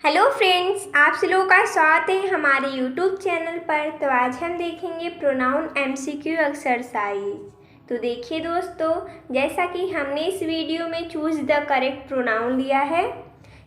Hello friends, आप सभी लोगों का स्वागत है हमारे यूट्यूब चैनल पर। तो आज हम देखेंगे प्रोनाउन एमसीक्यू एक्सरसाइज। तो देखिए दोस्तों, जैसा कि हमने इस वीडियो में चूज द करेक्ट प्रोनाउन लिया है,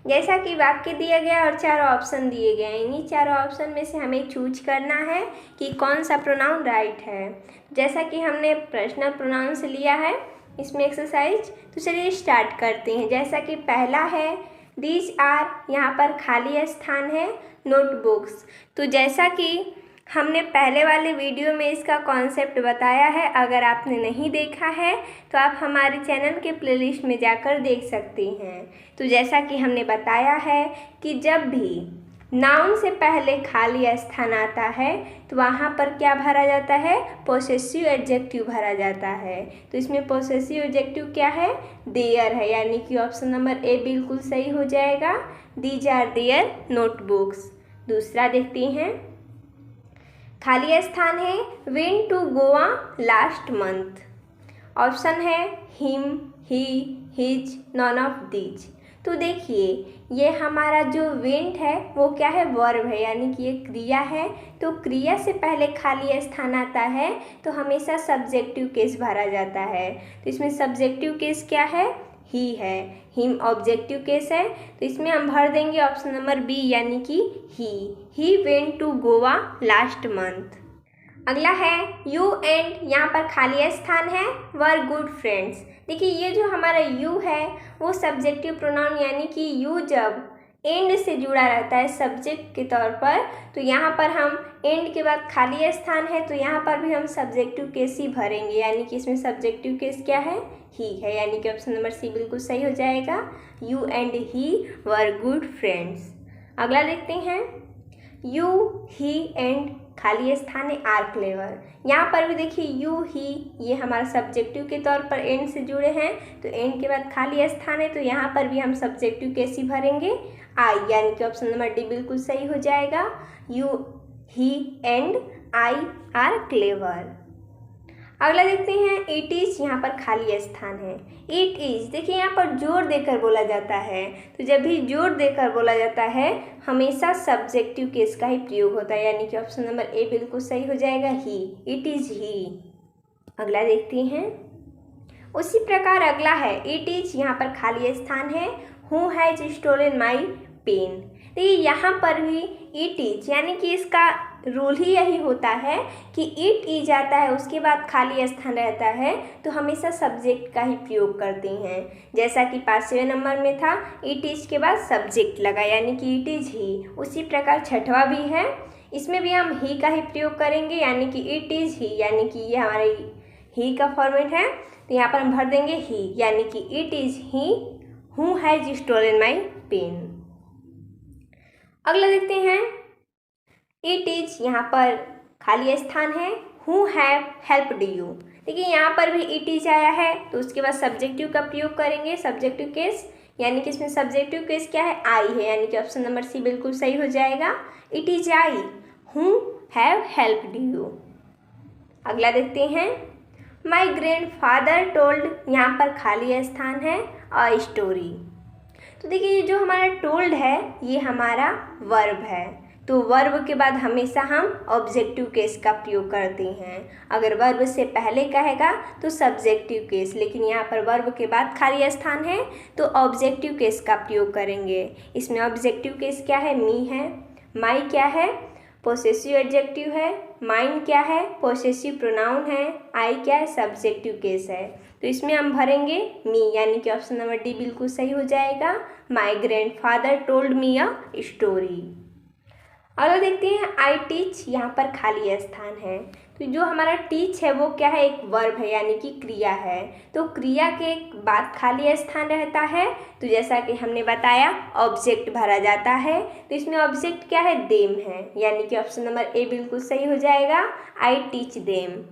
जैसा कि वाक्य दिया गया और 4 ऑप्शन दिए गए हैं। इन्हीं 4 ऑप्शन में से हमें चूज करना है कि कौन सा प्रोनाउन राइट है। जैसा कि हमने पर्सनल प्रोनाउन से लिया है इसमें एक्सरसाइज, तो चलिए स्टार्ट करते हैं। जैसा कि पहला है दीज आर, यहाँ पर खाली स्थान है, नोटबुक्स। तो जैसा कि हमने पहले वाले वीडियो में इसका कॉन्सेप्ट बताया है, अगर आपने नहीं देखा है तो आप हमारे चैनल के प्लेलिस्ट में जाकर देख सकते हैं। तो जैसा कि हमने बताया है कि जब भी नाउन से पहले खाली स्थान आता है तो वहाँ पर क्या भरा जाता है, पोसेसिव एडजेक्टिव भरा जाता है। तो इसमें पोसेसिव एडजेक्टिव क्या है, देयर है, यानी कि ऑप्शन नंबर ए बिल्कुल सही हो जाएगा। These are their notebooks. दूसरा देखते हैं, खाली स्थान है went to Goa last month. Option है him, he, his, none of these. तो देखिए ये हमारा जो वेंट है वो क्या है, वर्ब है, यानी कि ये क्रिया है। तो क्रिया से पहले खाली स्थान आता है तो हमेशा सब्जेक्टिव केस भरा जाता है। तो इसमें सब्जेक्टिव केस क्या है, ही है। हिम ऑब्जेक्टिव केस है, तो इसमें हम भर देंगे ऑप्शन नंबर बी, यानी कि he went to Goa last month. अगला है यू एंड, यहाँ पर खाली स्थान है, वर गुड फ्रेंड्स। देखिए ये जो हमारा यू है वो सब्जेक्टिव प्रोनाउन, यानी कि यू जब एंड से जुड़ा रहता है सब्जेक्ट के तौर पर, तो यहाँ पर हम एंड के बाद खाली स्थान है तो यहाँ पर भी हम सब्जेक्टिव केस ही भरेंगे, यानी कि इसमें सब्जेक्टिव केस क्या है, ही है, यानी कि ऑप्शन नंबर सी बिल्कुल सही हो जाएगा। You and he were good friends. अगला देखते हैं, यू, ही एंड खाली स्थान है, आर क्लेवर। यहाँ पर भी देखिए यू, ही ये हमारा सब्जेक्टिव के तौर पर एंड से जुड़े हैं, तो एंड के बाद खाली स्थान है तो यहाँ पर भी हम सब्जेक्टिव कैसी भरेंगे, आई, यानी कि ऑप्शन नंबर डी बिल्कुल सही हो जाएगा। You, he and I R clever. अगला देखते हैं इट इज़, यहाँ पर खाली स्थान है, इट इज़। देखिए यहाँ पर जोर देकर बोला जाता है, तो जब भी जोर देकर बोला जाता है हमेशा सब्जेक्टिव केस का ही प्रयोग होता है, यानी कि ऑप्शन नंबर ए बिल्कुल सही हो जाएगा, ही, इट इज़ ही। अगला देखते हैं, उसी प्रकार अगला है इट इज़, यहाँ पर खाली स्थान है, who has stolen my pen. देखिए यहाँ पर भी इट इज, यानी कि इसका रूल ही यही होता है कि इट इज आता है उसके बाद खाली स्थान रहता है तो हमेशा सब्जेक्ट का ही प्रयोग करते हैं। जैसा कि 5वें नंबर में था, इट इज के बाद सब्जेक्ट लगा, यानी कि इट इज ही। उसी प्रकार 6वां भी है, इसमें भी हम ही का ही प्रयोग करेंगे, यानी कि इट इज ही, यानी कि ये हमारे ही का फॉर्मेट है। तो यहाँ पर हम भर देंगे ही, यानी कि it is he who has stolen my pen. अगला देखते हैं, इट इज, यहाँ पर खाली स्थान है, हु हैव हेल्प्ड यू। देखिए यहाँ पर भी इट इज आया है तो उसके बाद सब्जेक्टिव का प्रयोग करेंगे, सब्जेक्टिव केस, यानी कि इसमें सब्जेक्टिव केस क्या है, आई है, यानी कि ऑप्शन नंबर सी बिल्कुल सही हो जाएगा। It is I who have helped you. अगला देखते हैं, माई ग्रैंडफादर टोल्ड, यहाँ पर खाली स्थान है, अ स्टोरी। तो देखिए ये जो हमारा टोल्ड है ये हमारा वर्ब है, तो वर्ब के बाद हमेशा हम ऑब्जेक्टिव केस का प्रयोग करते हैं। अगर वर्ब से पहले कहेगा तो सब्जेक्टिव केस, लेकिन यहाँ पर वर्ब के बाद खाली स्थान है तो ऑब्जेक्टिव केस का प्रयोग करेंगे। इसमें ऑब्जेक्टिव केस क्या है, मी है, माई क्या है, पोसेसिव एडजेक्टिव है, माइन क्या है, पोसेसिव प्रोनाउन है, आई क्या है, सब्जेक्टिव केस है। तो इसमें हम भरेंगे मी, यानी कि ऑप्शन नंबर डी बिल्कुल सही हो जाएगा। माई grandfather told me a story. अगला देखते हैं, आई टीच, यहाँ पर खाली स्थान है, तो जो हमारा टीच है वो क्या है, एक वर्ब है, यानी कि क्रिया है। तो क्रिया के बाद खाली स्थान रहता है, तो जैसा कि हमने बताया ऑब्जेक्ट भरा जाता है, तो इसमें ऑब्जेक्ट क्या है, देम है, यानी कि ऑप्शन नंबर ए बिल्कुल सही हो जाएगा, आई टीच देम।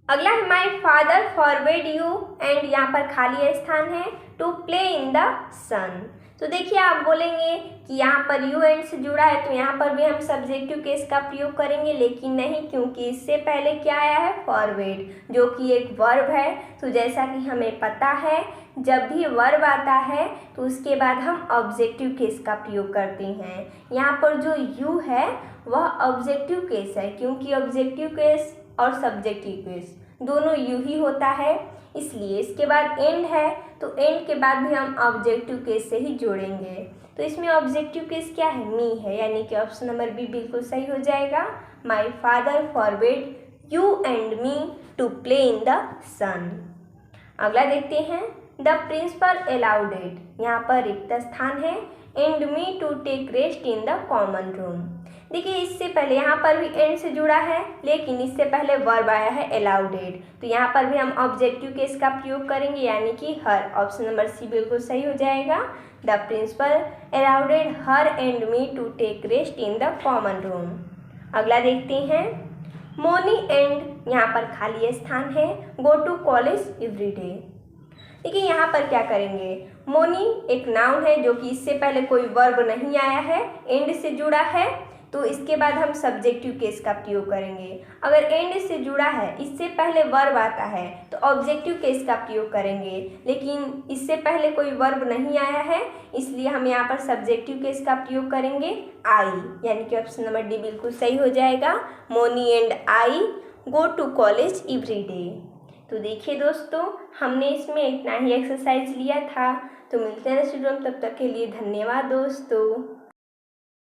अगला है my father forward you and, यहाँ पर खाली स्थान है, टू प्ले इन द सन। तो देखिए आप बोलेंगे कि यहाँ पर यू एंड से जुड़ा है तो यहाँ पर भी हम सब्जेक्टिव केस का प्रयोग करेंगे, लेकिन नहीं, क्योंकि इससे पहले क्या आया है, फॉरवर्ड, जो कि एक वर्ब है। तो जैसा कि हमें पता है जब भी वर्ब आता है तो उसके बाद हम ऑब्जेक्टिव केस का प्रयोग करते हैं। यहाँ पर जो यू है वह ऑब्जेक्टिव केस है, क्योंकि ऑब्जेक्टिव केस और सब्जेक्टिव केस दोनों यू ही होता है, इसलिए इसके बाद एंड है तो एंड के बाद भी हम ऑब्जेक्टिव केस से ही जोड़ेंगे। तो इसमें ऑब्जेक्टिव केस क्या है, मी है, यानी कि ऑप्शन नंबर बी बिल्कुल सही हो जाएगा। My father forbid you and me to play in the sun. अगला देखते हैं, द प्रिंसिपल अलाउड इट, यहाँ पर रिक्त स्थान है, and me to take rest in the common room. देखिए इससे पहले यहाँ पर भी एंड से जुड़ा है, लेकिन इससे पहले वर्ब आया है अलाउड इट, तो यहाँ पर भी हम ऑब्जेक्टिव केस का प्रयोग करेंगे, यानी कि हर। ऑप्शन नंबर सी बिल्कुल सही हो जाएगा। The principal allowed it her and me to take rest in the common room. अगला देखते हैं, मोनी एंड, यहाँ पर खाली स्थान है, गो टू कॉलेज एवरीडे। देखिए यहाँ पर क्या करेंगे, मोनी एक नाउन है जो कि इससे पहले कोई वर्ब नहीं आया है, एंड से जुड़ा है, तो इसके बाद हम सब्जेक्टिव केस का प्रयोग करेंगे। अगर एंड से जुड़ा है, इससे पहले वर्ब आता है तो ऑब्जेक्टिव केस का प्रयोग करेंगे, लेकिन इससे पहले कोई वर्ब नहीं आया है, इसलिए हम यहाँ पर सब्जेक्टिव केस का प्रयोग करेंगे, आई, यानी कि ऑप्शन नंबर डी बिल्कुल सही हो जाएगा। Moni and I go to college every day. तो देखिए दोस्तों, हमने इसमें इतना ही एक्सरसाइज लिया था। तो मिलते हैं नेक्स्ट वीडियो में, तब तक के लिए धन्यवाद दोस्तों।